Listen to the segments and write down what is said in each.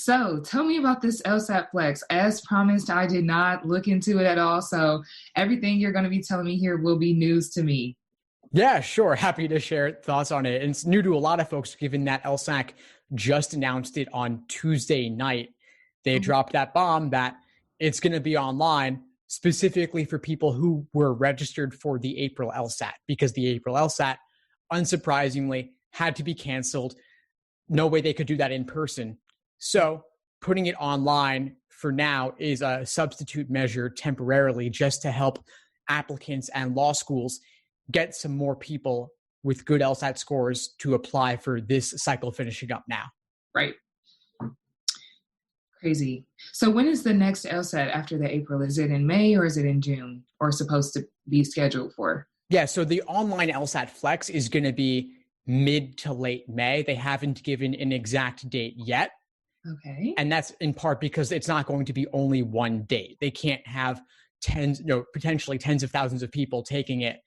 So tell me about this LSAT-Flex. As promised, I did not look into it at all. So everything you're going to be telling me here will be news to me. Yeah, sure. Happy to share thoughts on it. And it's new to a lot of folks, given that LSAC just announced it on Tuesday night. They dropped that bomb that it's going to be online specifically for people who were registered for the April LSAT, because the April LSAT, unsurprisingly, had to be canceled. No way they could do that in person. So putting it online for now is a substitute measure temporarily, just to help applicants and law schools get some more people with good LSAT scores to apply for this cycle finishing up now. Right. Crazy. So when is the next LSAT after the April? Is it in May or is it in June, or supposed to be scheduled for? Yeah, so the online LSAT-Flex is going to be mid to late May. They haven't given an exact date yet. Okay. And that's in part because it's not going to be only one date. They can't have potentially tens of thousands of people taking it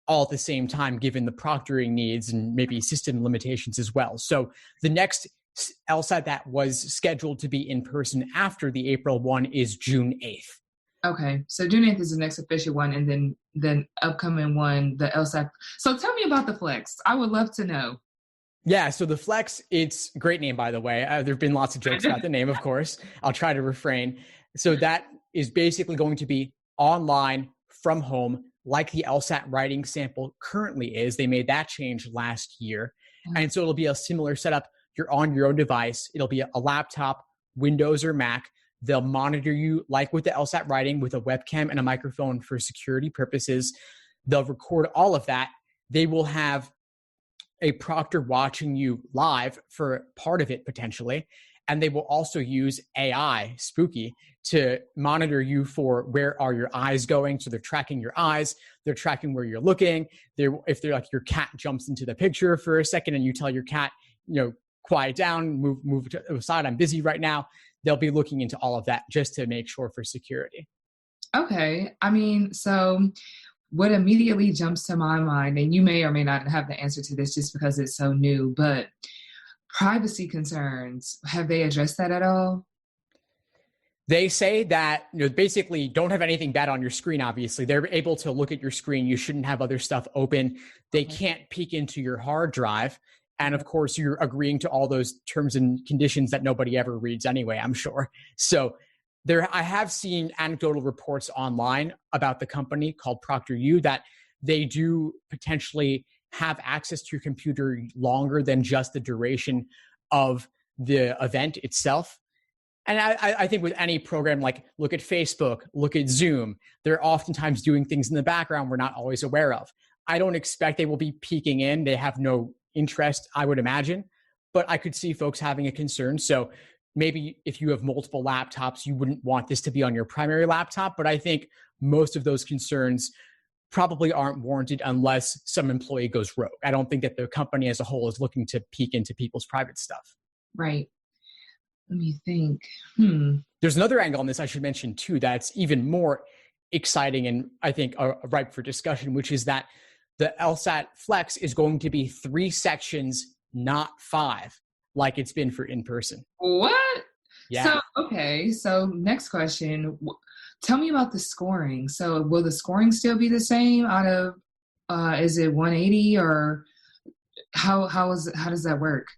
all at the same time, given the proctoring needs and maybe system limitations as well. So the next LSAT that was scheduled to be in person after the April one is June 8th. Okay. So June 8th is the next official one, and then upcoming one, the LSAT. So tell me about the Flex. I would love to know. Yeah, so the Flex, it's a great name, by the way. There have been lots of jokes about the name, of course. I'll try to refrain. So that is basically going to be online from home, like the LSAT writing sample currently is. They made that change last year. And so it'll be a similar setup. You're on your own device. It'll be a laptop, Windows or Mac. They'll monitor you like with the LSAT writing, with a webcam and a microphone for security purposes. They'll record all of that. They will have a proctor watching you live for part of it potentially. And they will also use AI, spooky, to monitor you for where are your eyes going. So they're tracking your eyes. They're tracking where you're looking. If they're like your cat jumps into the picture for a second and you tell your cat, quiet down, move to the side, I'm busy right now. They'll be looking into all of that just to make sure for security. Okay. I mean, so what immediately jumps to my mind, and you may or may not have the answer to this just because it's so new, but privacy concerns, have they addressed that at all? They say that basically don't have anything bad on your screen, obviously. They're able to look at your screen. You shouldn't have other stuff open. They can't peek into your hard drive. And of course, you're agreeing to all those terms and conditions that nobody ever reads anyway, I'm sure. So I have seen anecdotal reports online about the company called ProctorU that they do potentially have access to your computer longer than just the duration of the event itself. And I think with any program, like look at Facebook, look at Zoom, they're oftentimes doing things in the background we're not always aware of. I don't expect they will be peeking in. They have no interest, I would imagine, but I could see folks having a concern. So maybe if you have multiple laptops, you wouldn't want this to be on your primary laptop, but I think most of those concerns probably aren't warranted unless some employee goes rogue. I don't think that the company as a whole is looking to peek into people's private stuff. Right. Let me think. There's another angle on this I should mention too that's even more exciting and I think ripe for discussion, which is that the LSAT-Flex is going to be 3 sections, not 5, like it's been for in-person. What? Yeah. So next question. Tell me about the scoring. So will the scoring still be the same out of, is it 180 or how does that work?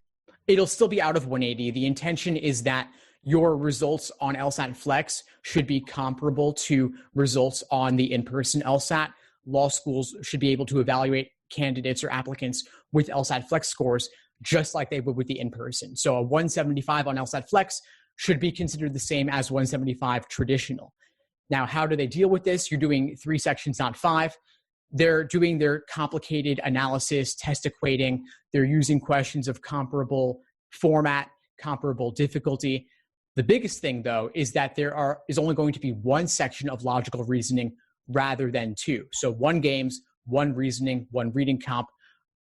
It'll still be out of 180. The intention is that your results on LSAT-Flex should be comparable to results on the in-person LSAT. Law schools should be able to evaluate candidates or applicants with LSAT-Flex scores just like they would with the in-person. So a 175 on LSAT-Flex should be considered the same as 175 traditional. Now, how do they deal with this? You're doing 3 sections, not 5. They're doing their complicated analysis, test equating. They're using questions of comparable format, comparable difficulty. The biggest thing, though, is that there is only going to be 1 section of logical reasoning rather than 2. So 1 games, 1 reasoning, 1 reading comp,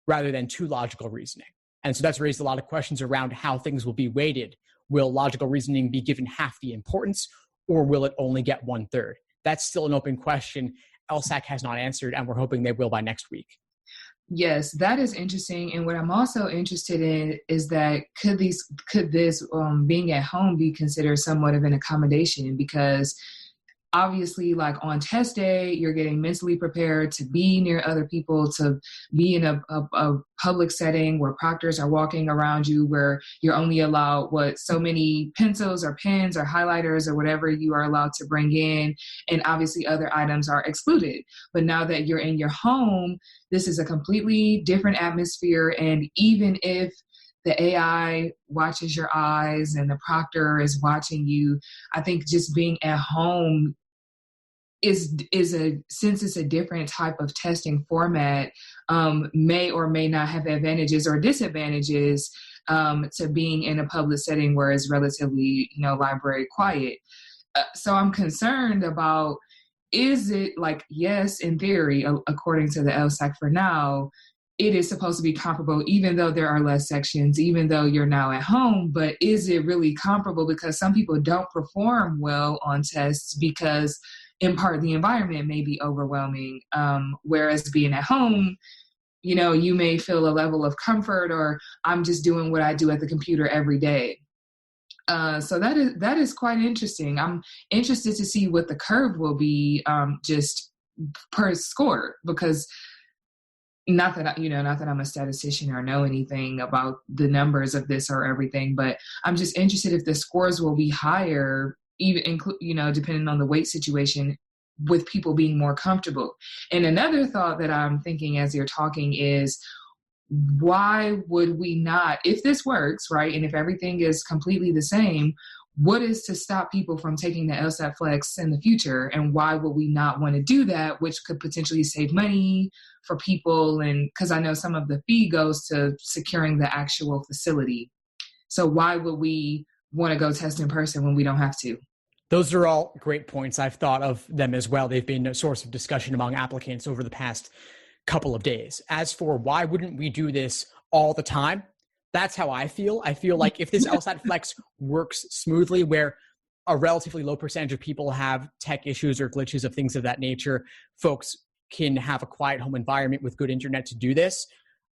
rather than 2 logical reasoning. And so that's raised a lot of questions around how things will be weighted. Will logical reasoning be given half the importance, or will it only get 1/3? That's still an open question. LSAC has not answered, and we're hoping they will by next week. Yes, that is interesting. And what I'm also interested in is that could this being at home be considered somewhat of an accommodation? Because obviously, like on test day, you're getting mentally prepared to be near other people, to be in a public setting where proctors are walking around you, where you're only allowed so many pencils or pens or highlighters or whatever you are allowed to bring in. And obviously other items are excluded. But now that you're in your home, this is a completely different atmosphere. And even if the AI watches your eyes and the proctor is watching you, I think just being at home since it's a different type of testing format, may or may not have advantages or disadvantages to being in a public setting where it's relatively, library quiet. So I'm concerned about, is it like, yes, in theory, according to the LSAC for now, it is supposed to be comparable, even though there are less sections, even though you're now at home, but is it really comparable? Because some people don't perform well on tests because in part the environment may be overwhelming. Whereas being at home, you may feel a level of comfort, or I'm just doing what I do at the computer every day. So that is quite interesting. I'm interested to see what the curve will be, just per score, because not that I'm a statistician or know anything about the numbers of this or everything, but I'm just interested if the scores will be higher, even depending on the weight situation, with people being more comfortable. And another thought that I'm thinking as you're talking is, why would we not, if this works, right, and if everything is completely the same, what is to stop people from taking the LSAT-Flex in the future? And why would we not want to do that, which could potentially save money for people? And because I know some of the fee goes to securing the actual facility. So why would we want to go test in person when we don't have to? Those are all great points. I've thought of them as well. They've been a source of discussion among applicants over the past couple of days. As for why wouldn't we do this all the time? That's how I feel. I feel like if this LSAT-Flex works smoothly, where a relatively low percentage of people have tech issues or glitches of things of that nature, folks can have a quiet home environment with good internet to do this.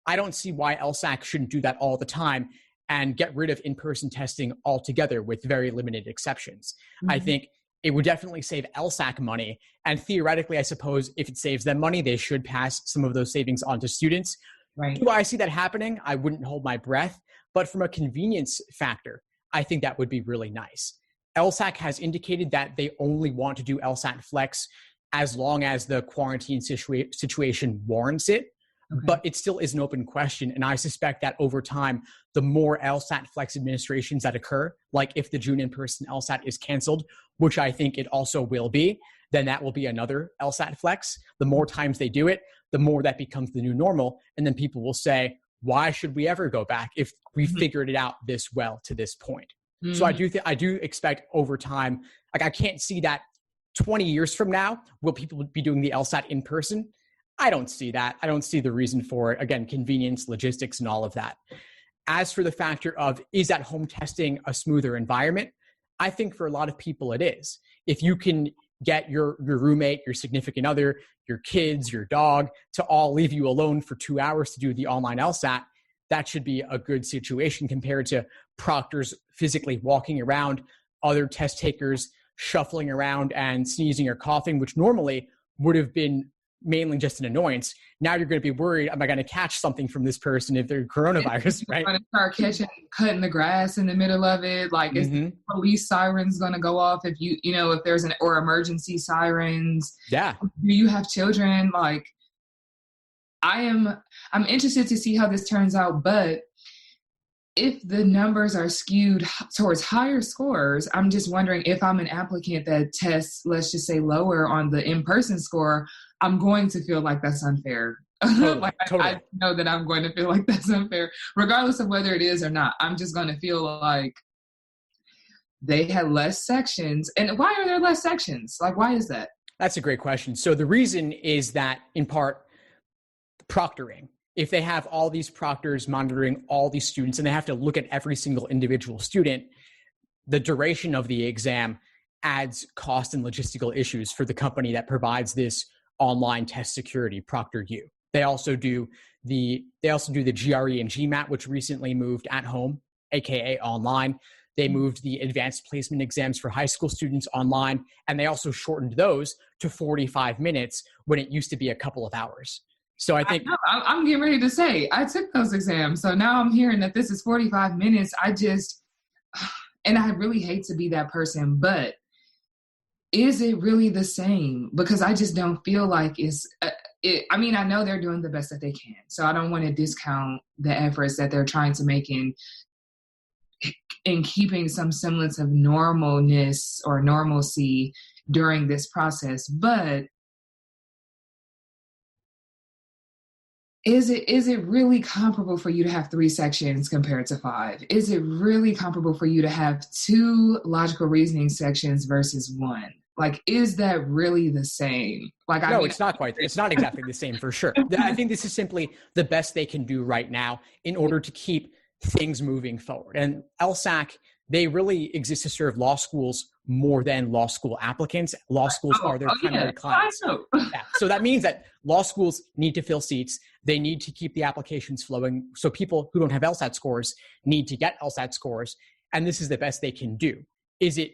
I don't see why LSAC shouldn't do that all the time and get rid of in-person testing altogether with very limited exceptions. Mm-hmm. I think it would definitely save LSAC money. And theoretically, I suppose if it saves them money, they should pass some of those savings on to students. Right. Do I see that happening? I wouldn't hold my breath. But from a convenience factor, I think that would be really nice. LSAC has indicated that they only want to do LSAT-Flex as long as the quarantine situation warrants it. Okay. But it still is an open question. And I suspect that over time, the more LSAT-Flex administrations that occur, like if the June in-person LSAT is canceled, which I think it also will be, then that will be another LSAT-Flex. The more times they do it, the more that becomes the new normal. And then people will say, why should we ever go back if we figured it out this well to this point? Mm-hmm. So I do expect over time, like I can't see that 20 years from now, will people be doing the LSAT in person? I don't see that. I don't see the reason for it. Again, convenience, logistics, and all of that. As for the factor of, is at home testing a smoother environment? I think for a lot of people it is. If you can get your roommate, your significant other, your kids, your dog to all leave you alone for 2 hours to do the online LSAT, that should be a good situation compared to proctors physically walking around, other test takers shuffling around and sneezing or coughing, which normally would have been mainly just an annoyance. Now you're going to be worried, am I going to catch something from this person if they're coronavirus, right? Going to start cutting the grass in the middle of it. Like, is the police sirens going to go off if if there's or emergency sirens? Yeah. Do you have children? Like, I'm interested to see how this turns out, but if the numbers are skewed towards higher scores, I'm just wondering if I'm an applicant that tests, let's just say, lower on the in-person score, I'm going to feel like that's unfair. Totally. I know that I'm going to feel like that's unfair, regardless of whether it is or not. I'm just going to feel like they had less sections. And why are there less sections? Like, why is that? That's a great question. So the reason is that, in part, proctoring. If they have all these proctors monitoring all these students and they have to look at every single individual student, the duration of the exam adds cost and logistical issues for the company that provides this online test security, ProctorU. They also do the GRE and GMAT, which recently moved at home, aka online. They moved the advanced placement exams for high school students online, and they also shortened those to 45 minutes when it used to be a couple of hours. So I think I'm getting ready to say I took those exams, so now I'm hearing that this is 45 minutes. And I really hate to be that person, but is it really the same? Because I just don't feel like I mean, I know they're doing the best that they can, so I don't want to discount the efforts that they're trying to make in keeping some semblance of normalness or normalcy during this process. But is it really comparable for you to have 3 sections compared to 5? Is it really comparable for you to have 2 logical reasoning sections versus 1? Like, is that really the same? Like, no, it's not quite. It's not exactly the same for sure. I think this is simply the best they can do right now in order to keep things moving forward. And LSAC, they really exist to serve law schools more than law school applicants. Law schools are their primary clients. Yeah. So that means that law schools need to fill seats. They need to keep the applications flowing. So people who don't have LSAT scores need to get LSAT scores. And this is the best they can do. Is it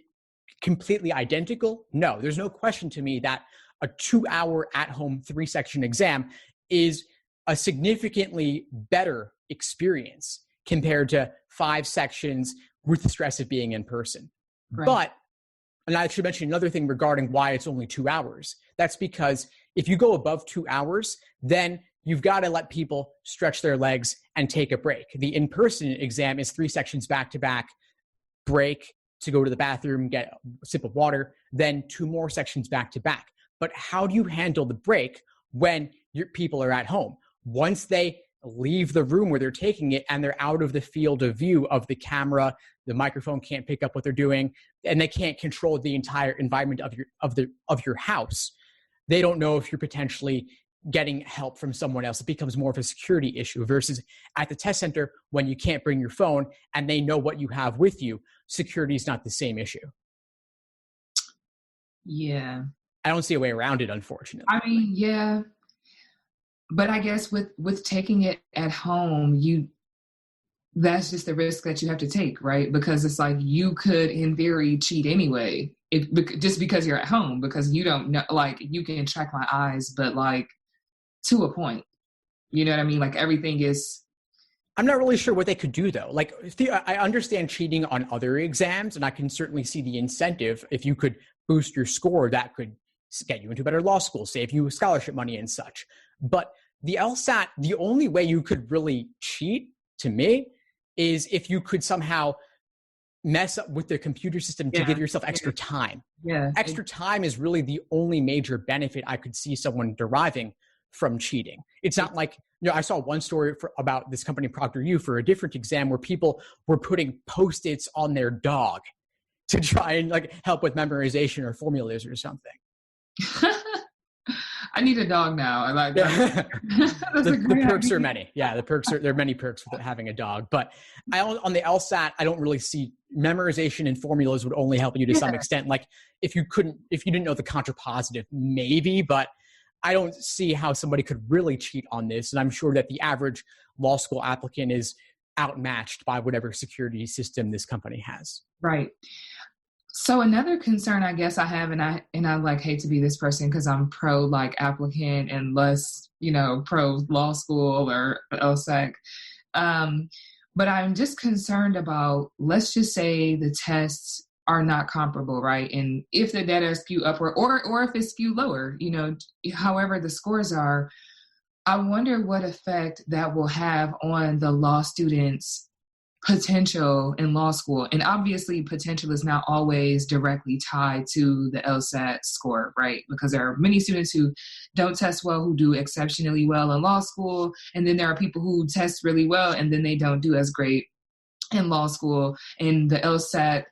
completely identical? No, there's no question to me that a 2-hour at-home 3-section exam is a significantly better experience compared to 5 sections with the stress of being in person. Right. But, and I should mention another thing regarding why it's only 2 hours. That's because if you go above 2 hours, then you've got to let people stretch their legs and take a break. The in-person exam is 3 sections back-to-back, break to go to the bathroom, get a sip of water, then 2 more sections back-to-back. But how do you handle the break when your people are at home? Once they leave the room where they're taking it and they're out of the field of view of the camera, the microphone can't pick up what they're doing, and they can't control the entire environment of your house. They don't know if you're potentially getting help from someone else. It becomes more of a security issue versus at the test center when you can't bring your phone and they know what you have with you. Security is not the same issue. Yeah. I don't see a way around it, unfortunately. I mean, yeah. But I guess with taking it at home, that's just the risk that you have to take, right? Because it's like you could, in theory, cheat anyway, just because you're at home, because you don't know, like, you can track my eyes, but like to a point, you know what I mean? Like everything is. I'm not really sure what they could do though. Like, I understand cheating on other exams, and I can certainly see the incentive. If you could boost your score, that could get you into better law school, save you scholarship money and such. But the LSAT, the only way you could really cheat, to me, is if you could somehow mess up with the computer system to give yourself extra time. Yeah. Extra time is really the only major benefit I could see someone deriving from cheating. It's not like, I saw one story about this company, ProctorU, for a different exam where people were putting Post-its on their dog to try and like help with memorization or formulas or something. I need a dog now. I like that. The perks are many. Yeah, there are many perks with having a dog. But on the LSAT, I don't really see memorization and formulas would only help you to some extent. Like if you didn't know the contrapositive, maybe, but I don't see how somebody could really cheat on this. And I'm sure that the average law school applicant is outmatched by whatever security system this company has. Right. So another concern I guess I have, and I like hate to be this person because I'm pro like applicant and less, pro law school or LSAC. But I'm just concerned about, let's just say the tests are not comparable, right? And if the data is skewed upward or if it's skewed lower, however the scores are, I wonder what effect that will have on the law students' potential in law school. And obviously potential is not always directly tied to the LSAT score, right? Because there are many students who don't test well, who do exceptionally well in law school. And then there are people who test really well and then they don't do as great in law school. And the LSAT,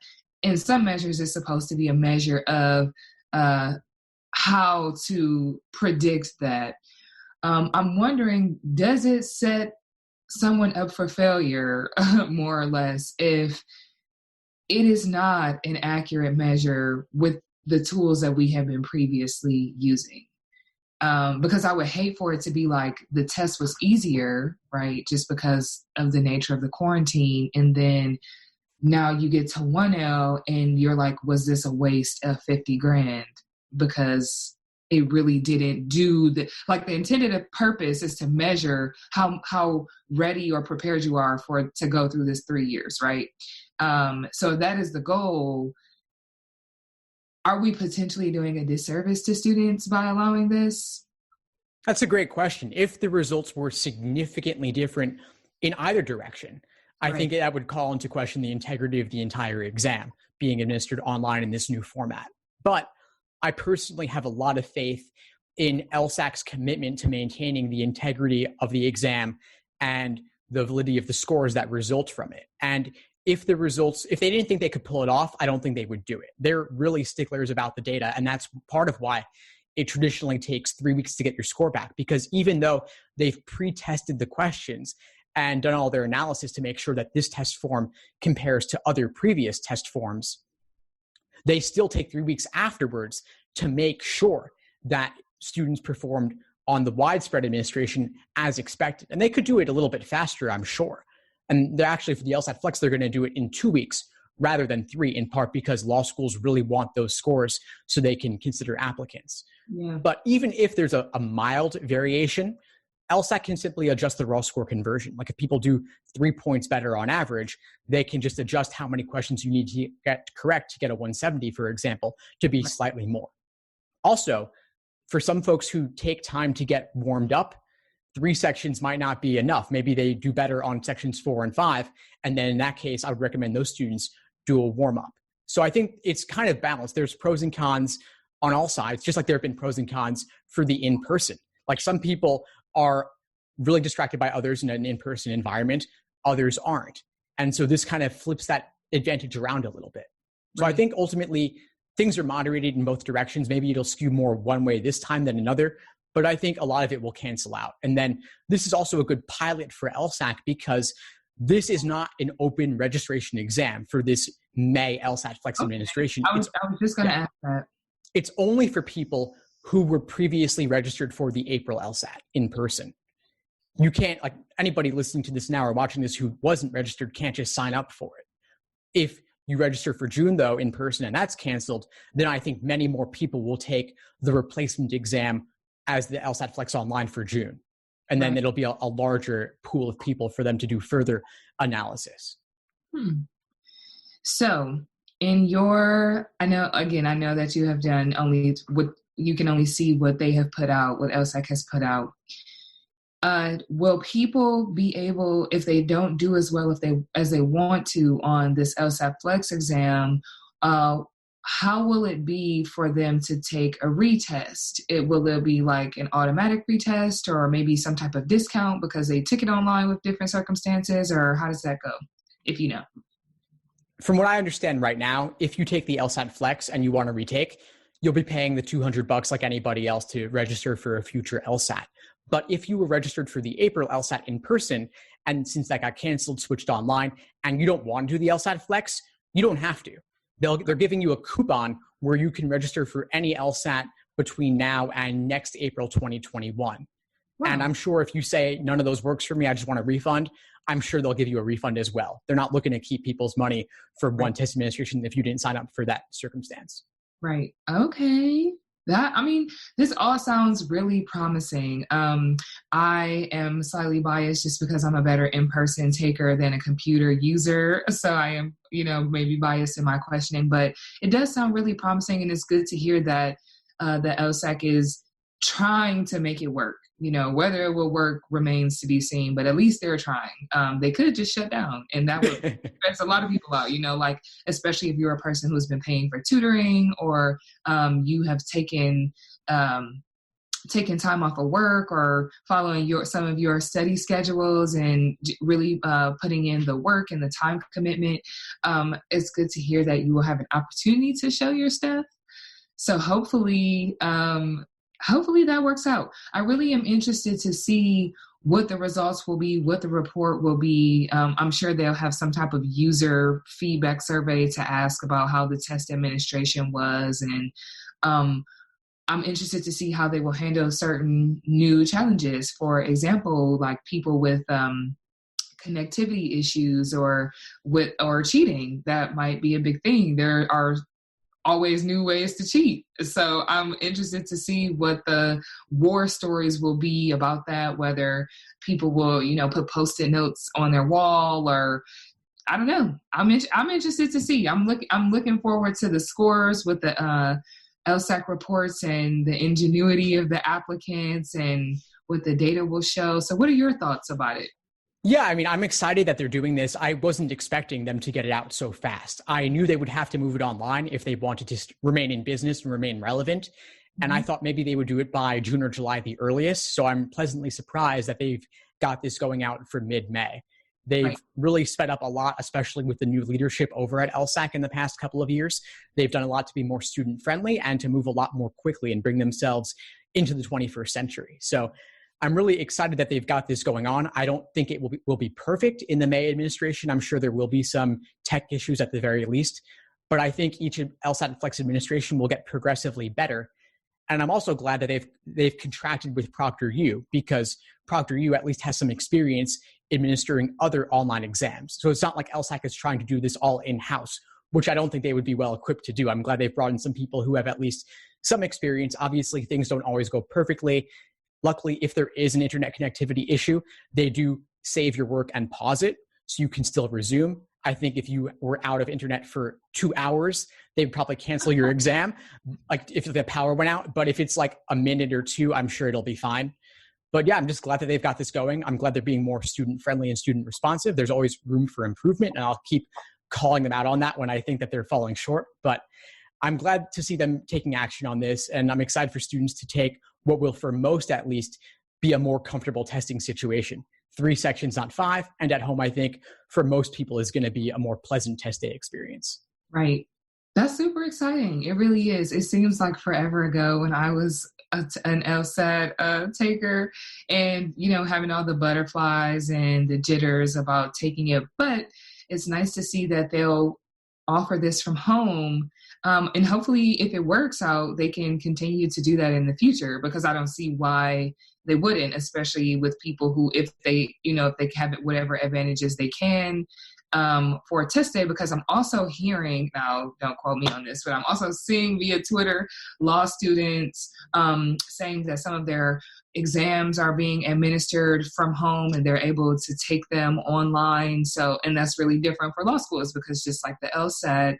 in some measures, is supposed to be a measure of how to predict that. I'm wondering, does it set someone up for failure, more or less, if it is not an accurate measure with the tools that we have been previously using? Because I would hate for it to be like the test was easier, right? Just because of the nature of the quarantine. And then now you get to 1L and you're like, was this a waste of 50 grand? Because it really didn't do the intended purpose is to measure how ready or prepared you are to go through this 3 years, right? So that is the goal. Are we potentially doing a disservice to students by allowing this? That's a great question. If the results were significantly different in either direction, I think that would call into question the integrity of the entire exam being administered online in this new format. But I personally have a lot of faith in LSAC's commitment to maintaining the integrity of the exam and the validity of the scores that result from it. And if the results, if they didn't think they could pull it off, I don't think they would do it. They're really sticklers about the data. And that's part of why it traditionally takes 3 weeks to get your score back, because even though they've pre-tested the questions and done all their analysis to make sure that this test form compares to other previous test forms, they still take 3 weeks afterwards to make sure that students performed on the widespread administration as expected. And they could do it a little bit faster, I'm sure. And they're actually, for the LSAT-Flex, they're going to do it in 2 weeks rather than 3, in part because law schools really want those scores so they can consider applicants. Yeah. But even if there's a mild variation, LSAT can simply adjust the raw score conversion. Like if people do 3 points better on average, they can just adjust how many questions you need to get correct to get a 170, for example, to be slightly more. Also, for some folks who take time to get warmed up, 3 sections might not be enough. Maybe they do better on sections 4 and 5. And then in that case, I would recommend those students do a warm up. So I think it's kind of balanced. There's pros and cons on all sides, just like there have been pros and cons for the in-person. Like some people are really distracted by others in an in-person environment, others aren't. And so this kind of flips that advantage around a little bit. So I think ultimately things are moderated in both directions. Maybe it'll skew more one way this time than another, but I think a lot of it will cancel out. And then this is also a good pilot for LSAC because this is not an open registration exam for this May LSAT-Flex administration. I was just going to ask that. It's only for people who were previously registered for the April LSAT in person. You can't, like anybody listening to this now or watching this who wasn't registered can't just sign up for it. If you register for June though in person and that's canceled, then I think many more people will take the replacement exam as the LSAT-Flex online for June. And then it'll be a larger pool of people for them to do further analysis. So in your, I know that you have done only what you can only see what they have put out, what LSAC has put out. Will people be able, if they don't do as well as they want to on this LSAT-Flex exam, how will it be for them to take a retest? Will it be like an automatic retest or maybe some type of discount because they took it online with different circumstances, or how does that go, if you know? From what I understand right now, if you take the LSAT-Flex and you want to retake, you'll be paying the $200 like anybody else to register for a future LSAT. But if you were registered for the April LSAT in person, and since that got canceled, switched online, and you don't want to do the LSAT-Flex, you don't have to. They're giving you a coupon where you can register for any LSAT between now and next April 2021. Wow. And I'm sure if you say none of those works for me, I just want a refund, I'm sure they'll give you a refund as well. They're not looking to keep people's money for one test administration if you didn't sign up for that circumstance. Right. Okay. This all sounds really promising. I am slightly biased just because I'm a better in-person taker than a computer user. So I am, maybe biased in my questioning, but it does sound really promising. And it's good to hear that the LSAC is trying to make it work. Whether it will work remains to be seen, but at least they're trying. They could just shut down, and that would stress a lot of people out, like, especially if you're a person who's been paying for tutoring or you have taken time off of work or following some of your study schedules and really putting in the work and the time commitment. It's good to hear that you will have an opportunity to show your stuff. So hopefully that works out. I really am interested to see what the results will be, what the report will be. I'm sure they'll have some type of user feedback survey to ask about how the test administration was. And I'm interested to see how they will handle certain new challenges. For example, like people with connectivity issues or cheating. That might be a big thing. There are always new ways to cheat. So I'm interested to see what the war stories will be about that, whether people will, put Post-it notes on their wall, or I don't know. I'm interested to see. I'm looking forward to the scores with the LSAC reports and the ingenuity of the applicants and what the data will show. So what are your thoughts about it? Yeah, I mean, I'm excited that they're doing this. I wasn't expecting them to get it out so fast. I knew they would have to move it online if they wanted to remain in business and remain relevant. And I thought maybe they would do it by June or July, the earliest. So I'm pleasantly surprised that they've got this going out for mid-May. They've really sped up a lot, especially with the new leadership over at LSAC in the past couple of years. They've done a lot to be more student-friendly and to move a lot more quickly and bring themselves into the 21st century. So I'm really excited that they've got this going on. I don't think it will be perfect in the May administration. I'm sure there will be some tech issues at the very least, but I think each LSAT-Flex administration will get progressively better. And I'm also glad that they've contracted with ProctorU, because ProctorU at least has some experience administering other online exams. So it's not like LSAC is trying to do this all in-house, which I don't think they would be well equipped to do. I'm glad they've brought in some people who have at least some experience. Obviously, things don't always go perfectly. Luckily, if there is an internet connectivity issue, they do save your work and pause it so you can still resume. I think if you were out of internet for 2 hours, they'd probably cancel your exam, like if the power went out. But if it's like a minute or two, I'm sure it'll be fine. But yeah, I'm just glad that they've got this going. I'm glad they're being more student-friendly and student-responsive. There's always room for improvement, and I'll keep calling them out on that when I think that they're falling short. But I'm glad to see them taking action on this, and I'm excited for students to take what will, for most at least, be a more comfortable testing situation. 3 sections, not 5. And at home, I think, for most people is going to be a more pleasant test day experience. Right. That's super exciting. It really is. It seems like forever ago when I was an LSAT taker and, having all the butterflies and the jitters about taking it. But it's nice to see that they'll offer this from home. And hopefully if it works out, they can continue to do that in the future, because I don't see why they wouldn't, especially with people who, if they have whatever advantages they can for a test day. Because I'm also hearing, now don't quote me on this, but I'm also seeing via Twitter law students saying that some of their exams are being administered from home and they're able to take them online. So, and that's really different for law schools, because just like the LSAT,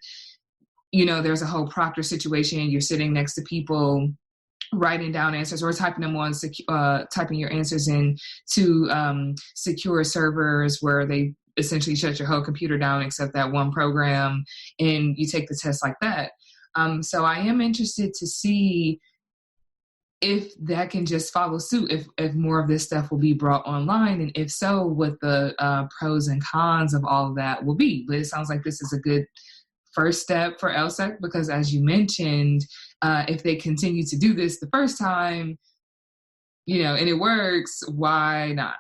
there's a whole proctor situation. You're sitting next to people writing down answers or typing them on, typing your answers in to secure servers where they essentially shut your whole computer down except that one program, and you take the test like that. So I am interested to see if that can just follow suit, if more of this stuff will be brought online, and if so, what the pros and cons of all of that will be. But it sounds like this is a good first step for LSAC, because as you mentioned, if they continue to do this the first time, and it works, why not?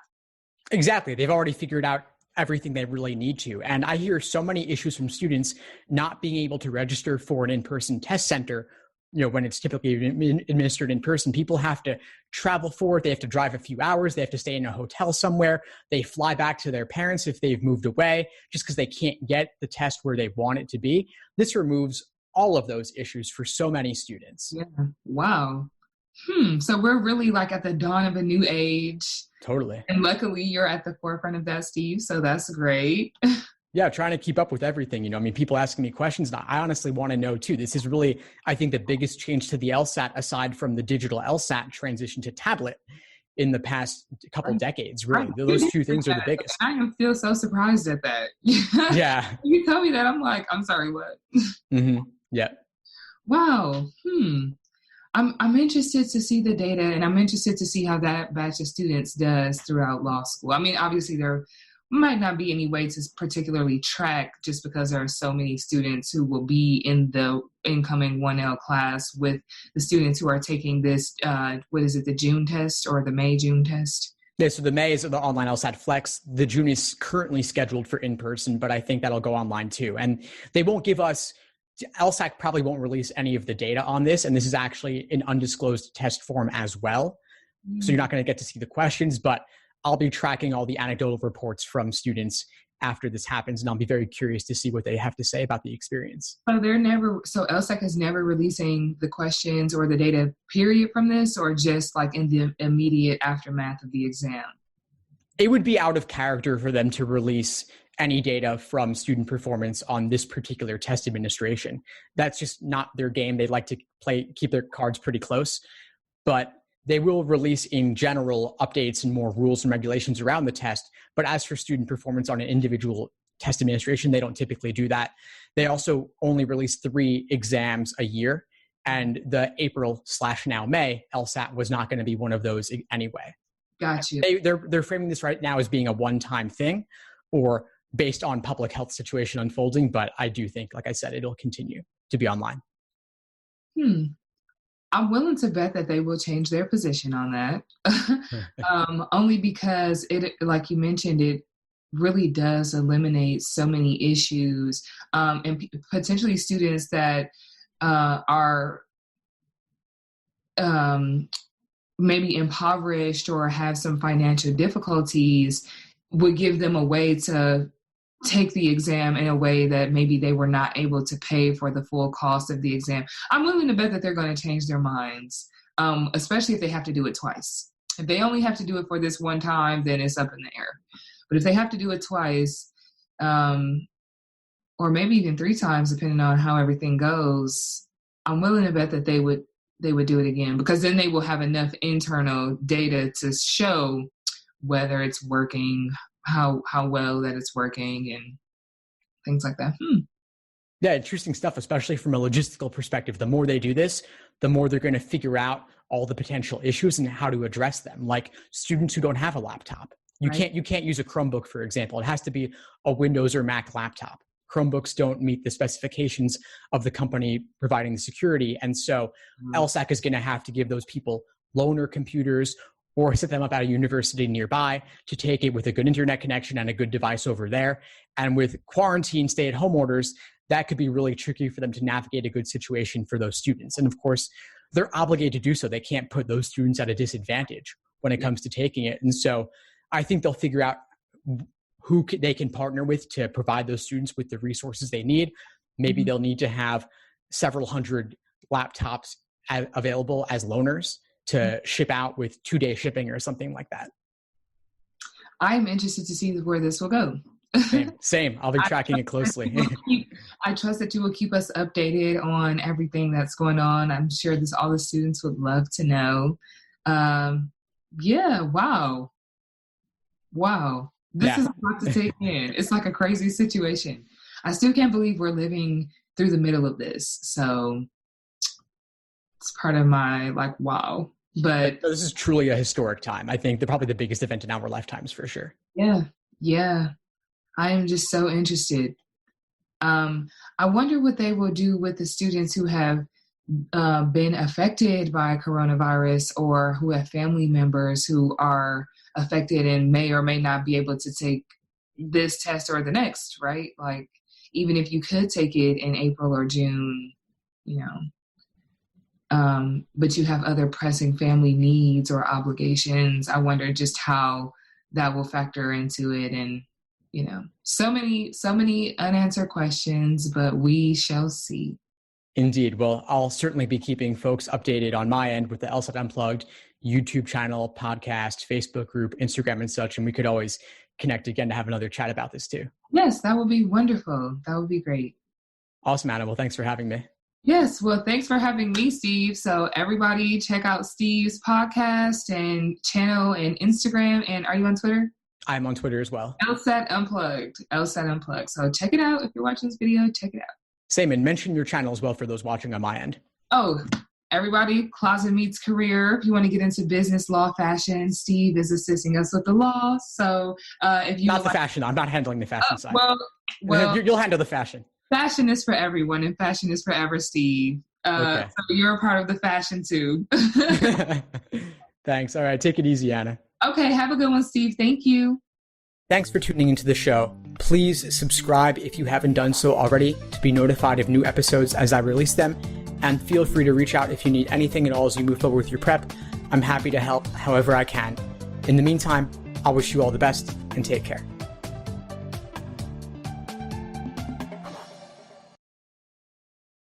Exactly. They've already figured out everything they really need to. And I hear so many issues from students not being able to register for an in-person test center. When it's typically administered in person, people have to travel for it. They have to drive a few hours. They have to stay in a hotel somewhere. They fly back to their parents if they've moved away, just because they can't get the test where they want it to be. This removes all of those issues for so many students. Yeah. Wow. So we're really like at the dawn of a new age. Totally. And luckily you're at the forefront of that, Steve. So that's great. Yeah, trying to keep up with everything. People asking me questions, and I honestly want to know too. This is really, I think, the biggest change to the LSAT, aside from the digital LSAT transition to tablet in the past couple decades. Really, those two things are the biggest. I feel so surprised at that. Yeah. You tell me that, I'm like, I'm sorry, what? Mm-hmm. Yeah. Wow. I'm interested to see the data, and I'm interested to see how that batch of students does throughout law school. I mean, obviously there might not be any way to particularly track, just because there are so many students who will be in the incoming 1L class with the students who are taking this, what is it, the June test or the May-June test? Yeah, so the May is the online LSAT-Flex. The June is currently scheduled for in-person, but I think that'll go online too. And they won't give us LSAC probably won't release any of the data on this, and this is actually an undisclosed test form as well. So you're not going to get to see the questions, but I'll be tracking all the anecdotal reports from students after this happens, and I'll be very curious to see what they have to say about the experience. So LSAC is never releasing the questions or the data period from this, or just like in the immediate aftermath of the exam? It would be out of character for them to release any data from student performance on this particular test administration. That's just not their game. They like to keep their cards pretty close, but they will release in general updates and more rules and regulations around the test. But as for student performance on an individual test administration, they don't typically do that. They also only release 3 exams a year, and the April/now May LSAT was not going to be one of those anyway. Got you. They're framing this right now as being a one-time thing, or based on public health situation unfolding. But I do think, like I said, it'll continue to be online. I'm willing to bet that they will change their position on that. Only because it, like you mentioned, it really does eliminate so many issues, and potentially students that are maybe impoverished or have some financial difficulties, would give them a way to take the exam in a way that maybe they were not able to pay for the full cost of the exam. I'm willing to bet that they're going to change their minds, especially if they have to do it twice. If they only have to do it for this one time, then it's up in the air. But if they have to do it twice, or maybe even 3 times, depending on how everything goes, I'm willing to bet that they would do it again, because then they will have enough internal data to show whether it's working, how well that it's working, and things like that. Yeah, interesting stuff, especially from a logistical perspective. The more they do this, the more they're going to figure out all the potential issues and how to address them. Like students who don't have a laptop. You can't use a Chromebook, for example. It has to be a Windows or Mac laptop. Chromebooks don't meet the specifications of the company providing the security. And so LSAC is going to have to give those people loaner computers or set them up at a university nearby to take it with a good internet connection and a good device over there. And with quarantine stay-at-home orders, that could be really tricky for them to navigate a good situation for those students. And of course, they're obligated to do so. They can't put those students at a disadvantage when it comes to taking it. And so I think they'll figure out who they can partner with to provide those students with the resources they need. Maybe they'll need to have several hundred laptops available as loaners to ship out with 2-day shipping or something like that. I'm interested to see where this will go. Same. I'll be tracking it closely. I trust that you will keep us updated on everything that's going on. I'm sure all the students would love to know. Wow. This is a lot to take in. It's like a crazy situation. I still can't believe we're living through the middle of this. So it's part of my wow. But this is truly a historic time. I think probably the biggest event in our lifetimes for sure. Yeah. I am just so interested. I wonder what they will do with the students who have been affected by coronavirus, or who have family members who are affected and may or may not be able to take this test or the next, right? Like, even if you could take it in April or June, but you have other pressing family needs or obligations. I wonder just how that will factor into it. And, so many unanswered questions, but we shall see. Indeed. Well, I'll certainly be keeping folks updated on my end with the LSAT Unplugged YouTube channel, podcast, Facebook group, Instagram, and such. And we could always connect again to have another chat about this too. Yes, that would be wonderful. That would be great. Awesome, Anna. Well, thanks for having me. Yes. Well, thanks for having me, Steve. So everybody check out Steve's podcast and channel and Instagram. And are you on Twitter? I'm on Twitter as well. LSAT Unplugged. So check it out. If you're watching this video, check it out. Same, and mention your channel as well for those watching on my end. Oh, everybody, Closet Meets Career. If you want to get into business, law, fashion, Steve is assisting us with the law. So if you... Not the fashion. I'm not handling the fashion side. Well, you'll handle the fashion. Fashion is for everyone, and fashion is forever, Steve. Okay. So you're a part of the fashion too. Thanks. All right. Take it easy, Anna. Okay. Have a good one, Steve. Thank you. Thanks for tuning into the show. Please subscribe if you haven't done so already to be notified of new episodes as I release them. And feel free to reach out if you need anything at all as you move forward with your prep. I'm happy to help however I can. In the meantime, I'll wish you all the best and take care.